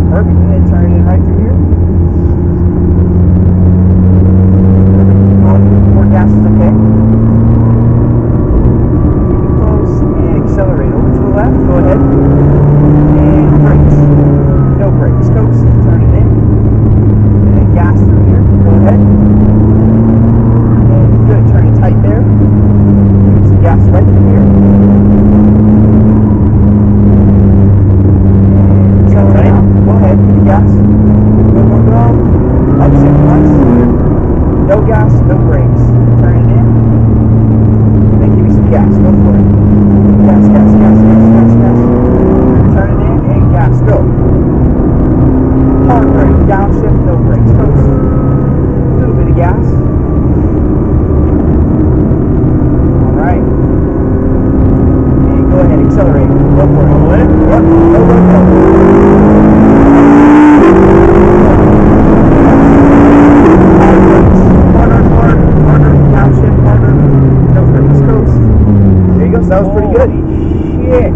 Perfect. And then turn it in right through here. More gas is okay. Keep it close and accelerate over to the left. Go ahead. And brakes. No brakes. Coast. Turn it in. And then gas through here. Go ahead. And good. Turn it tight there. Give some gas right through here. Go ahead, give the gas. Go, go, go. Upshift once. No gas, no brakes. Turn it in. And then give me some gas. Go for it. Gas, gas, gas, gas, gas, gas. Turn it in and gas. Go. Hard brake. Downshift, no brakes. Coast. A little bit of gas. Alright. And go ahead, accelerate. Go for it. Go, go, go, go. That was pretty good. Shit.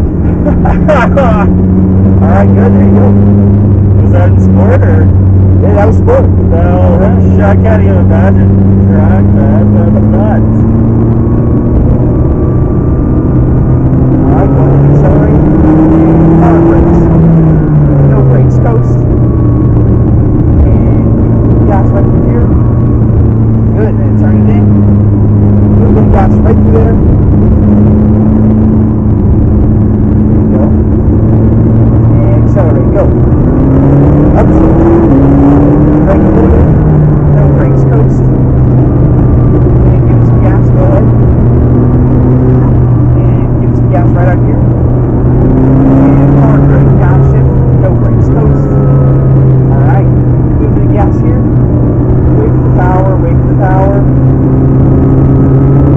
Alright, good. There you go. Was that in sport or? Yeah, that was sport. No, I can't even imagine track that. That's nuts. Alright, go ahead and accelerate. Power brakes. No brakes. Coast. And gas right through here. Good. And then turn it in. A little gas right through there. Accelerate, go. Up to brake a little bit. No brakes, coast. And give it some gas, go ahead. And give it some gas right out here. And hard brake, downshift, no brakes, coast. Alright, a little bit of gas here. Wait for the power, wait for the power.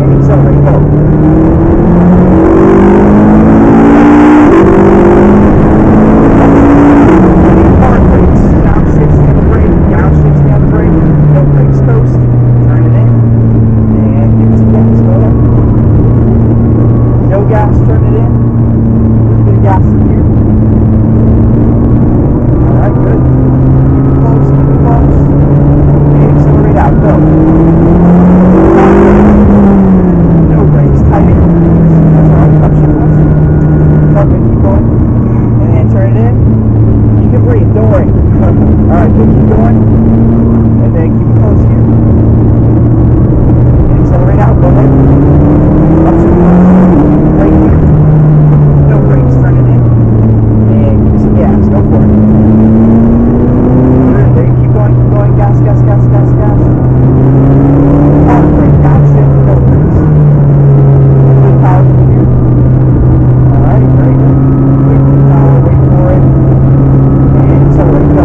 And accelerate, go. Alright, so keep going, and then keep it close here. And accelerate out, go ahead. Up to the left. Right here. No brakes, turn it in. And give me some gas, go for it. There, keep going, gas, gas, gas, gas, gas. Power brake, downshift, no brakes. Good power from here. Alright, very good. Wait for the power, wait for it. And accelerate, go.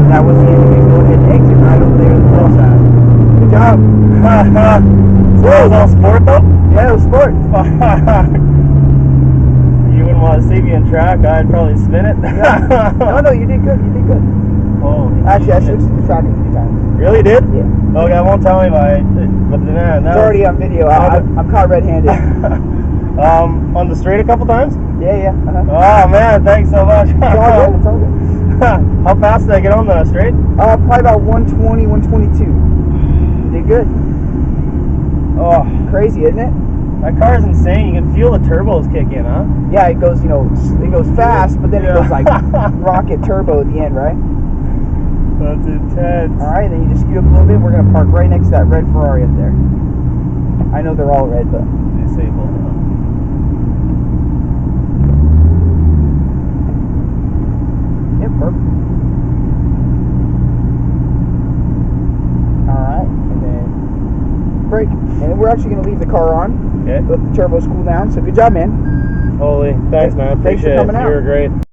That was the end. You can go ahead and exit right over there to the left side. Good job. So that was all sport though? Yeah, it was sport. You wouldn't want to see me in track. I'd probably spin it. Yeah. No, you did good. You did good. Holy Actually, I shit. switched to the track a few times. Really did? Yeah. Okay, I won't tell anybody. But man, It's already on video. I'm caught red-handed. On the straight a couple times? Yeah. Oh man, thanks so much. It's all good. It's all good. How fast did I get on the straight? Probably about 120, 122. You did good. Oh, Crazy, isn't it? that car is insane. You can feel the turbos kick in, huh? Yeah, it goes, it goes fast, but then it goes like rocket turbo at the end, right? That's intense. All right, then you just scoot up a little bit. We're gonna park right next to that red Ferrari up there. I know they're all red, but Disable. yeah, perfect. All right, and then brake, and we're actually gonna leave the car on. Okay. Let the turbos cool down. So good job, man. Holy, thanks man. Thanks for Appreciate coming it. out. You were great.